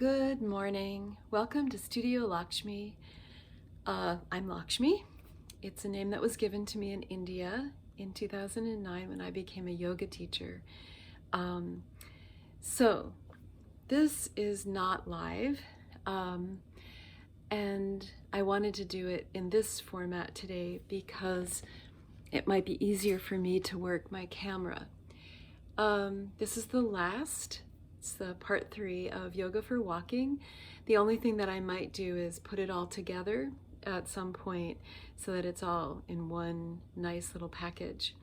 Good morning. Welcome to Studio Lakshmi. I'm Lakshmi. It's a name that was given to me in India in 2009 when I became a yoga teacher. So this is not live, and I wanted to do it in this format today because it might be easier for me to work my camera. This is the last. It's the part 3 of Yoga for Walking. The only thing that I might do is put it all together at some point so that it's all in one nice little package.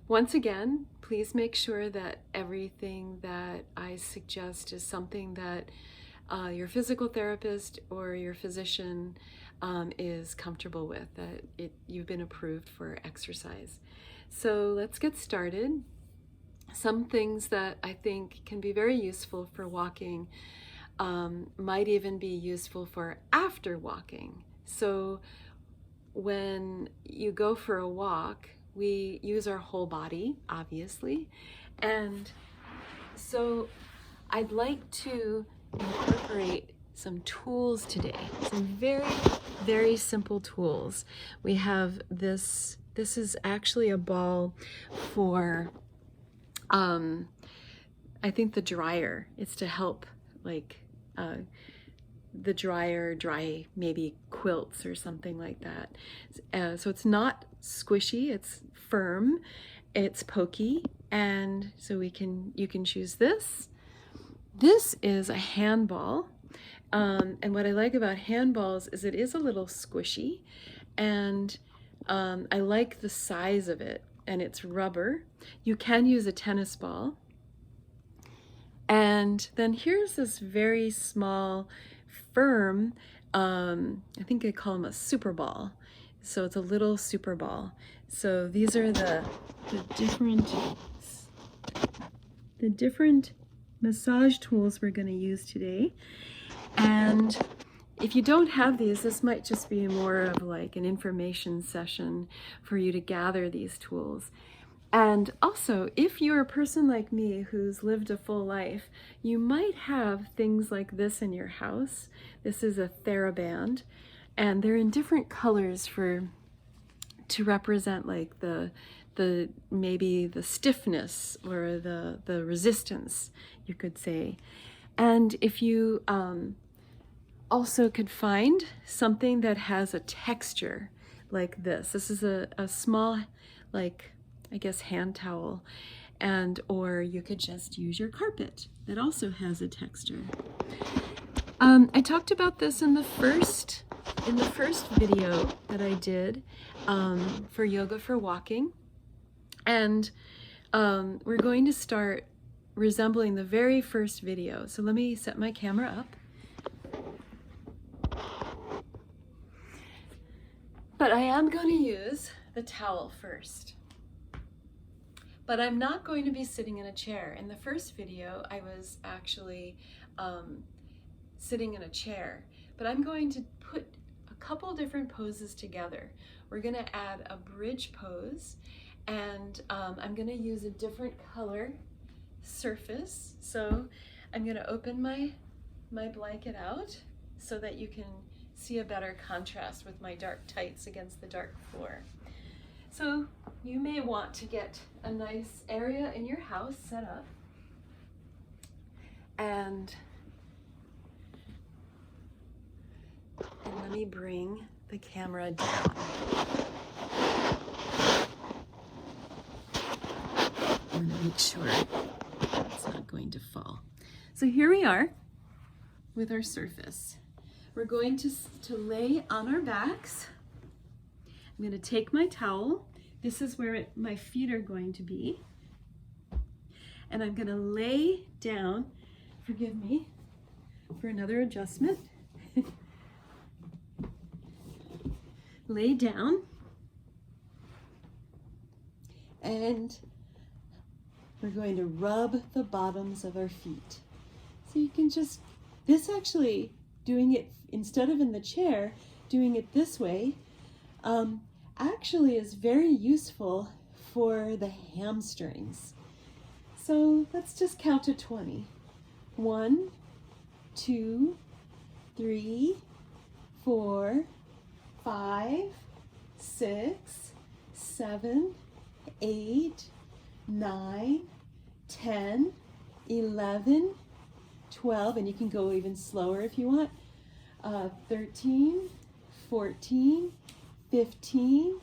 Once again, please make sure that everything that I suggest is something that your physical therapist or your physician is comfortable with, that you've been approved for exercise. So let's get started. Some things that I think can be very useful for walking might even be useful for after walking. So when you go for a walk, we use our whole body, obviously. And so I'd like to incorporate some tools today, some very, very simple tools. We have this is actually a ball for I think the dryer. It's to help the dryer dry maybe quilts or something like that. So it's not squishy, it's firm, it's pokey, and so you can choose this. This is a handball, and what I like about handballs is it is a little squishy, and I like the size of it. And it's rubber. You can use a tennis ball. And then here's this very small, firm, I think they call them a super ball. So it's a little super ball. So these are the different massage tools we're going to use today. And if you don't have these, this might just be more of like an information session for you to gather these tools. And also, if you're a person like me who's lived a full life, you might have things like this in your house. This is a TheraBand, and they're in different colors to represent like the maybe the stiffness or the resistance, you could say. And if you also could find something that has a texture like this. This is a small, like, I guess, hand towel, or you could just use your carpet that also has a texture. I talked about this in the first video that I did for Yoga for Walking, and we're going to start resembling the very first video. So let me set my camera up. But I am going to use the towel first. But I'm not going to be sitting in a chair. In the first video, I was actually sitting in a chair. But I'm going to put a couple different poses together. We're going to add a bridge pose, and I'm going to use a different color surface. So I'm going to open my blanket out so that you can see a better contrast with my dark tights against the dark floor. So you may want to get a nice area in your house set up, and let me bring the camera down. I want to make sure it's not going to fall. So here we are with our surface. We're going to lay on our backs. I'm going to take my towel. This is where my feet are going to be. And I'm going to lay down, forgive me for another adjustment. Lay down. And we're going to rub the bottoms of our feet. So you can just, this actually, doing it instead of in the chair, doing it this way, actually is very useful for the hamstrings. So let's just count to 20. 1, 2, 3, 4, 5, 6, 7, 8, 9, 10, 11, 12, and you can go even slower if you want. 13, 14, 15,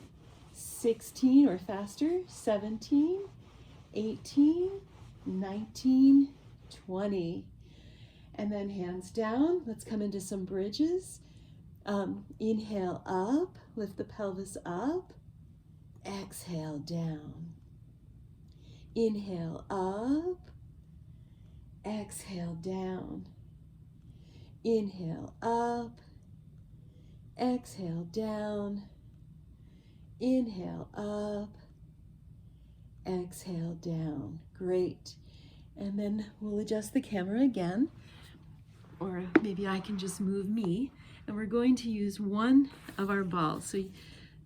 16 or faster, 17, 18, 19, 20. And then hands down, let's come into some bridges. Inhale up, lift the pelvis up. Exhale down. Inhale up. Exhale down. Inhale up. Exhale down. Inhale up. Exhale down. Great. And then we'll adjust the camera again. Or maybe I can just move me. And we're going to use one of our balls. So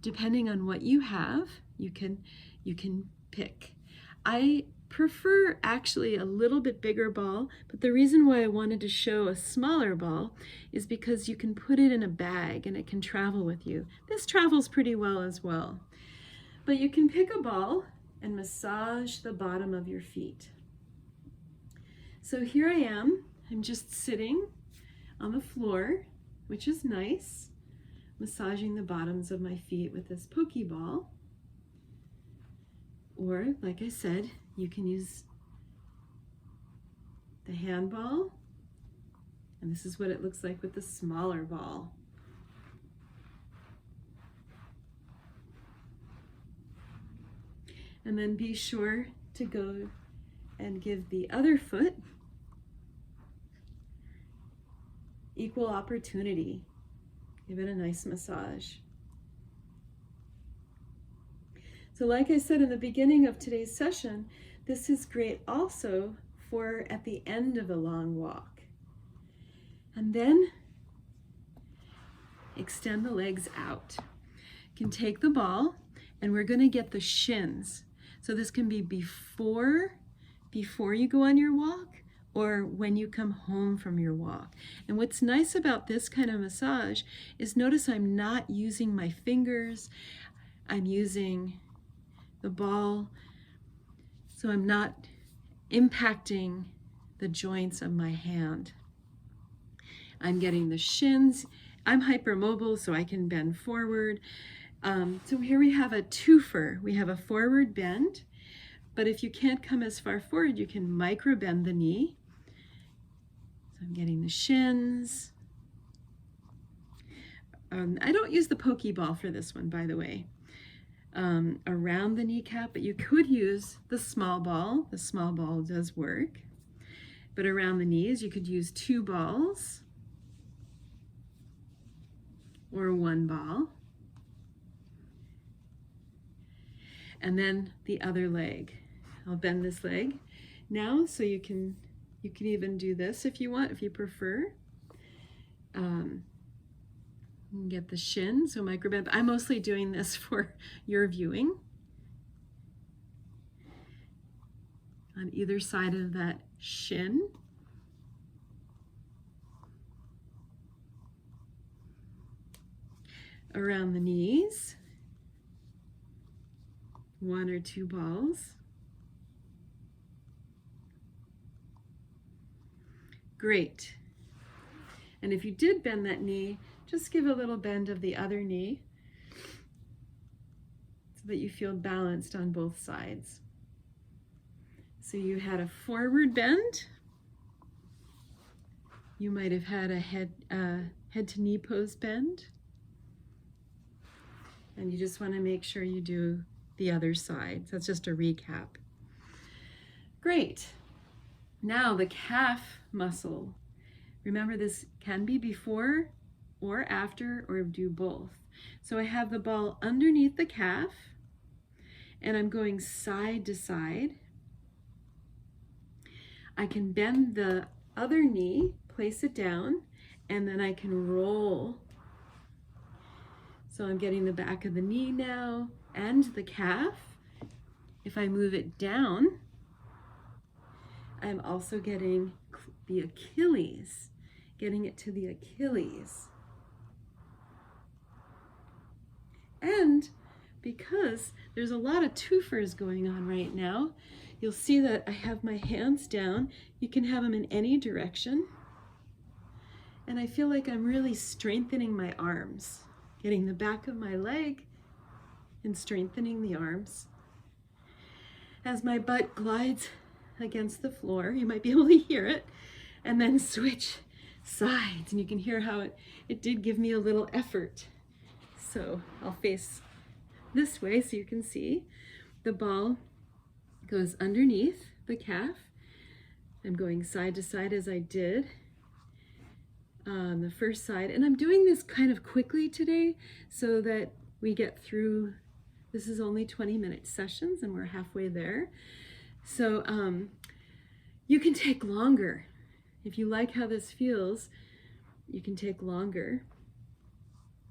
depending on what you have, you can pick. I prefer actually a little bit bigger ball, but the reason why I wanted to show a smaller ball is because you can put it in a bag and it can travel with you. This travels pretty well as well. But you can pick a ball and massage the bottom of your feet. So here I am. I'm just sitting on the floor, which is nice, massaging the bottoms of my feet with this Pokeball. Or, like I said, you can use the handball, and this is what it looks like with the smaller ball. And then be sure to go and give the other foot equal opportunity. Give it a nice massage. So like I said in the beginning of today's session, this is great also for at the end of a long walk. And then extend the legs out. You can take the ball and we're going to get the shins. So this can be before you go on your walk or when you come home from your walk. And what's nice about this kind of massage is notice I'm not using my fingers. I'm using the ball, so I'm not impacting the joints of my hand. I'm getting the shins. I'm hypermobile, so I can bend forward. So here we have a twofer. We have a forward bend, but if you can't come as far forward, you can micro bend the knee. So I'm getting the shins. I don't use the Pokeball for this one, by the way. Around the kneecap, but you could use the small ball. The small ball does work. But around the knees, you could use 2 balls or 1 ball. And then the other leg. I'll bend this leg now, so you can even do this if you want, if you prefer. Get the shin, so microbend. I'm mostly doing this for your viewing. On either side of that shin. Around the knees. 1 or 2 balls. Great. And if you did bend that knee, just give a little bend of the other knee so that you feel balanced on both sides. So you had a forward bend. You might have had a head to knee pose bend. And you just want to make sure you do the other side. So that's just a recap. Great. Now the calf muscle. Remember, this can be before or after, or do both. So I have the ball underneath the calf, and I'm going side to side. I can bend the other knee, place it down, and then I can roll. So I'm getting the back of the knee now, and the calf. If I move it down, I'm also getting the Achilles. getting it to the Achilles. And because there's a lot of twofers going on right now, you'll see that I have my hands down. You can have them in any direction. And I feel like I'm really strengthening my arms, getting the back of my leg and strengthening the arms. As my butt glides against the floor, you might be able to hear it, and then switch sides. And you can hear how it did give me a little effort. So I'll face this way so you can see. The ball goes underneath the calf. I'm going side to side as I did on the first side. And I'm doing this kind of quickly today so that we get through. This is only 20-minute sessions and we're halfway there. So you can take longer. If you like how this feels, you can take longer.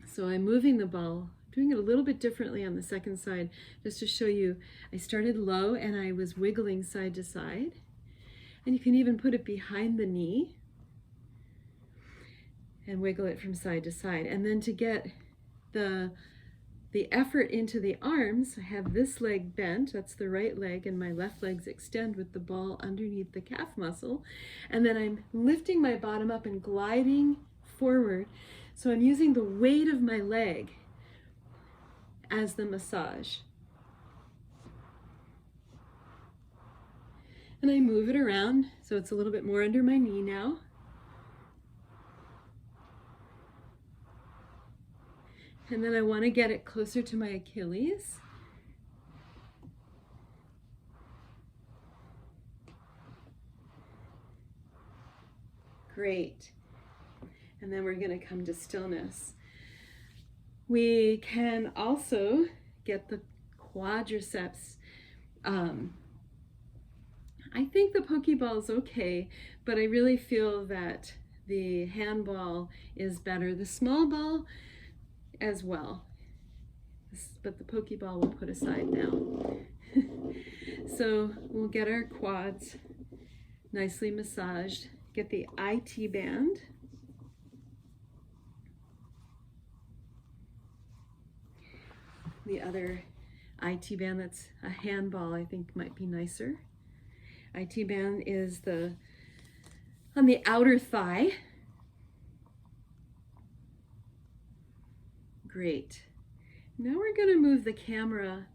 So I'm moving the ball, doing it a little bit differently on the second side, just to show you. I started low and I was wiggling side to side. And you can even put it behind the knee and wiggle it from side to side. And then to get the effort into the arms, I have this leg bent, that's the right leg, and my left legs extend with the ball underneath the calf muscle. And then I'm lifting my bottom up and gliding forward. So I'm using the weight of my leg as the massage. And I move it around so it's a little bit more under my knee now. And then I want to get it closer to my Achilles. Great. And then we're going to come to stillness. We can also get the quadriceps. I think the Pokeball is okay, but I really feel that the handball is better. The small ball as well, but the Pokeball we'll put aside now. So we'll get our quads nicely massaged, get the IT band. The other IT band that's a handball I think might be nicer. IT band is on the outer thigh. Great. Now we're going to move the camera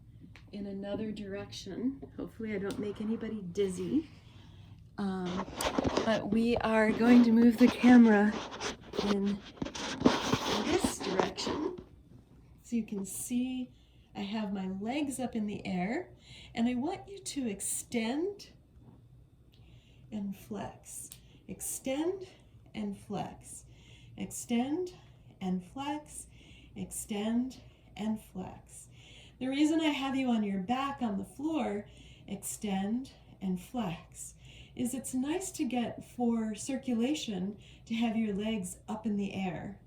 in another direction. Hopefully I don't make anybody dizzy. But we are going to move the camera in this direction. So you can see I have my legs up in the air, and I want you to extend and flex. Extend and flex. Extend and flex. Extend and flex. The reason I have you on your back on the floor, extend and flex, is it's nice to get for circulation to have your legs up in the air.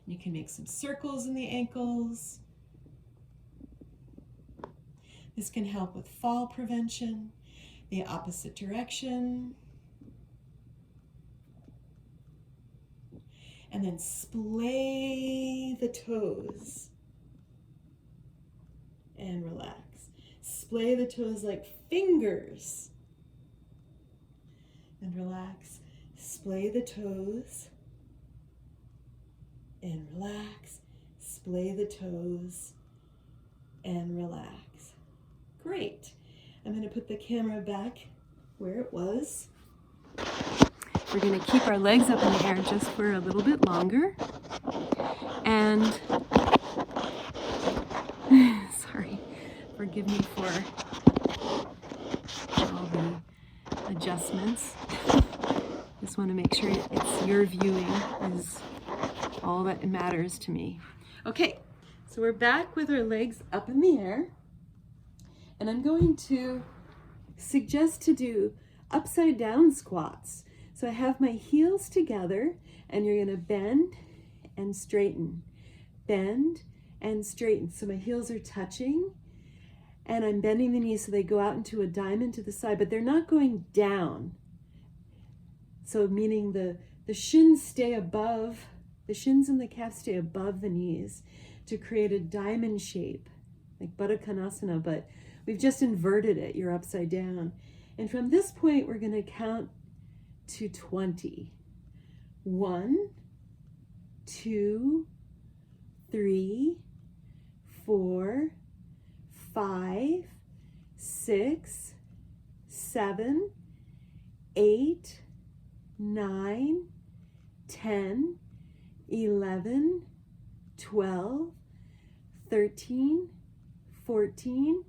You can make some circles in the ankles. This can help with fall prevention, the opposite direction. And then splay the toes and relax. Splay the toes like fingers and relax. Splay the toes and relax. Splay the toes and relax. Great. I'm going to put the camera back where it was. We're going to keep our legs up in the air just for a little bit longer. And sorry, forgive me for all the adjustments. Just want to make sure it's your viewing is all that matters to me. Okay, so we're back with our legs up in the air. And I'm going to suggest to do upside down squats. So I have my heels together, and you're going to bend and straighten. Bend and straighten. So my heels are touching, and I'm bending the knees so they go out into a diamond to the side, but they're not going down. So meaning the the shins stay above, the shins and the calves stay above the knees to create a diamond shape, like Baddha Konasana, but we've just inverted it. You're upside down. And from this point, we're going to count to 20. 1, 2, 3, 4, 5, 6, 7, 8, 9, 10, 11, 12, 13, 14,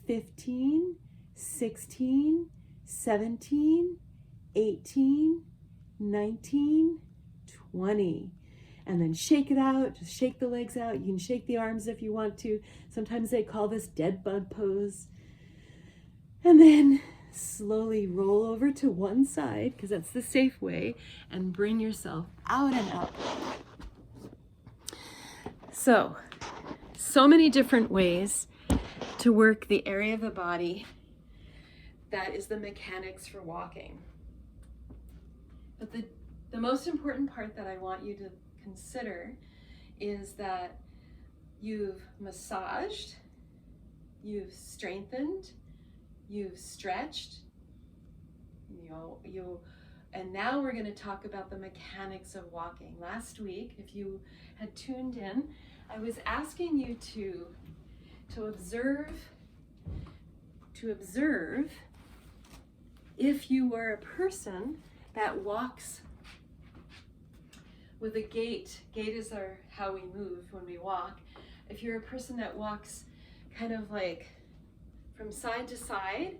15, 16, 17, 18, 19, 20. And then shake it out, just shake the legs out. You can shake the arms if you want to. Sometimes they call this dead bug pose. And then slowly roll over to one side, because that's the safe way, and bring yourself out and up. So many different ways to work the area of the body that is the mechanics for walking. But the most important part that I want you to consider is that you've massaged, you've strengthened, you've stretched, and now we're going to talk about the mechanics of walking. Last week, if you had tuned in, I was asking you to observe if you were a person that walks with a gait. Gait is how we move when we walk. If you're a person that walks kind of like from side to side,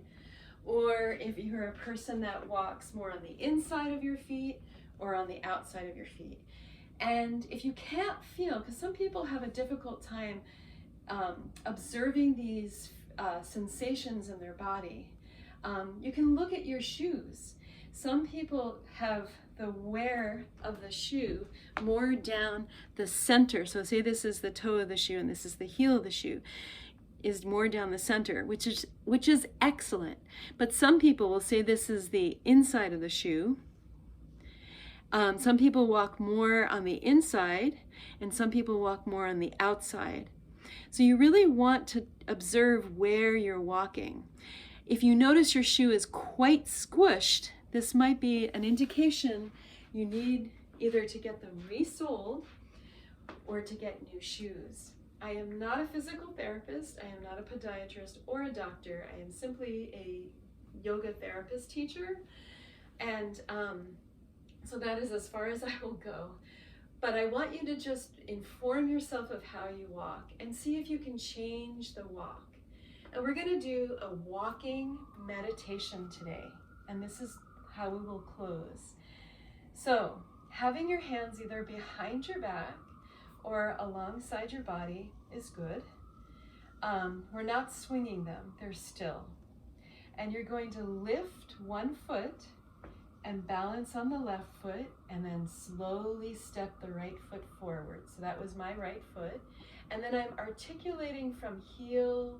or if you're a person that walks more on the inside of your feet or on the outside of your feet. And if you can't feel, because some people have a difficult time observing these sensations in their body, you can look at your shoes. Some people have the wear of the shoe more down the center. So say this is the toe of the shoe and this is the heel of the shoe, is more down the center, which is excellent. But some people will say this is the inside of the shoe. Some people walk more on the inside, and some people walk more on the outside. So you really want to observe where you're walking. If you notice your shoe is quite squished, this might be an indication you need either to get them resoled or to get new shoes. I am not a physical therapist, I am not a podiatrist or a doctor, I am simply a yoga therapist teacher, and so that is as far as I will go. But I want you to just inform yourself of how you walk and see if you can change the walk. And we're going to do a walking meditation today, and this is how we will close. So, having your hands either behind your back or alongside your body is good. We're not swinging them, they're still. And you're going to lift one foot and balance on the left foot, and then slowly step the right foot forward. So that was my right foot. And then I'm articulating from heel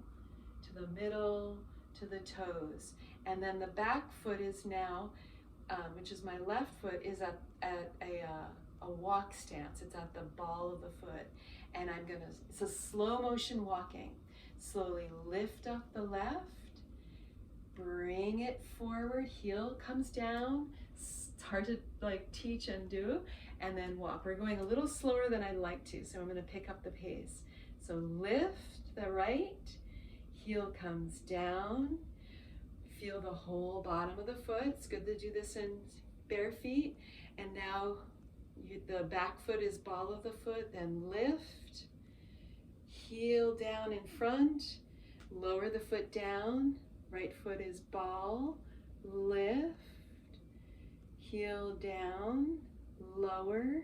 to the middle to the toes. And then the back foot is now, which is my left foot, is at a walk stance. It's at the ball of the foot. And it's a slow motion walking. Slowly lift up the left, bring it forward, heel comes down. It's hard to teach and do, and then walk. We're going a little slower than I'd like to, so I'm going to pick up the pace. So lift the right, heel comes down, feel the whole bottom of the foot. It's good to do this in bare feet. And now the back foot is ball of the foot, then lift, heel down in front, lower the foot down, right foot is ball, lift, heel down, lower,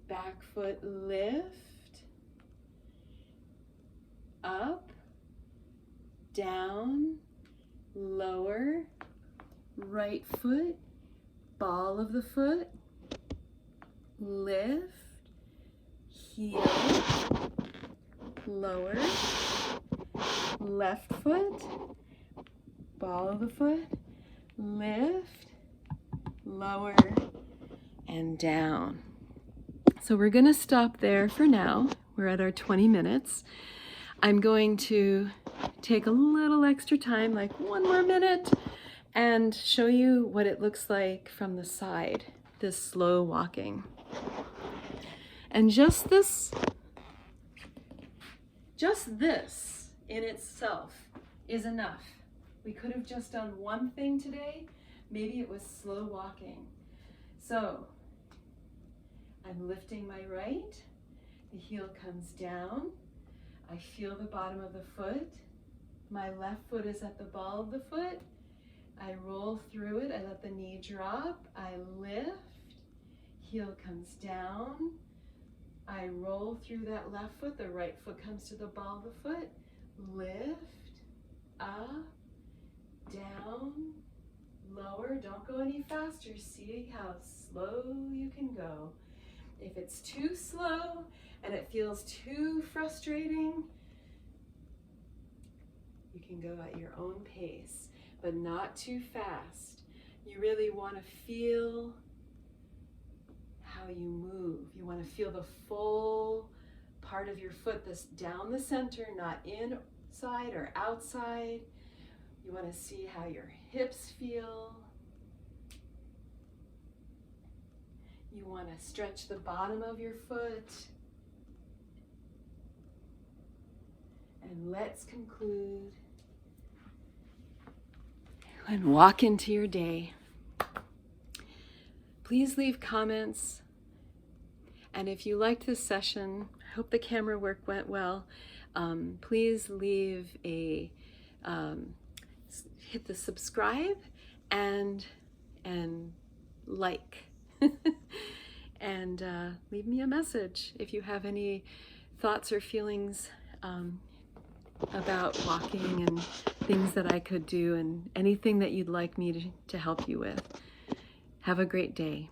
back foot lift, up, down, lower, right foot, ball of the foot, lift, heel, lower, left foot, ball of the foot, lift, lower, and down. So we're going to stop there for now. We're at our 20 minutes. I'm going to take a little extra time, like 1 more minute, and show you what it looks like from the side, this slow walking. And just this in itself is enough. We could have just done one thing today. Maybe it was slow walking. So I'm lifting my right, the heel comes down, I feel the bottom of the foot, my left foot is at the ball of the foot, I roll through it, I let the knee drop, I lift, heel comes down, I roll through that left foot, the right foot comes to the ball of the foot, lift, up, down, lower, don't go any faster, see how slow you can go. If it's too slow and it feels too frustrating, you can go at your own pace, but not too fast. You really want to feel how you move. You want to feel the full part of your foot, this down the center, not inside or outside. You want to see how your hips feel. You want to stretch the bottom of your foot. And let's conclude and walk into your day. Please leave comments. And if you liked this session, I hope the camera work went well. Please leave a hit the subscribe and like. And leave me a message if you have any thoughts or feelings about walking and things that I could do and anything that you'd like me to help you with. Have a great day.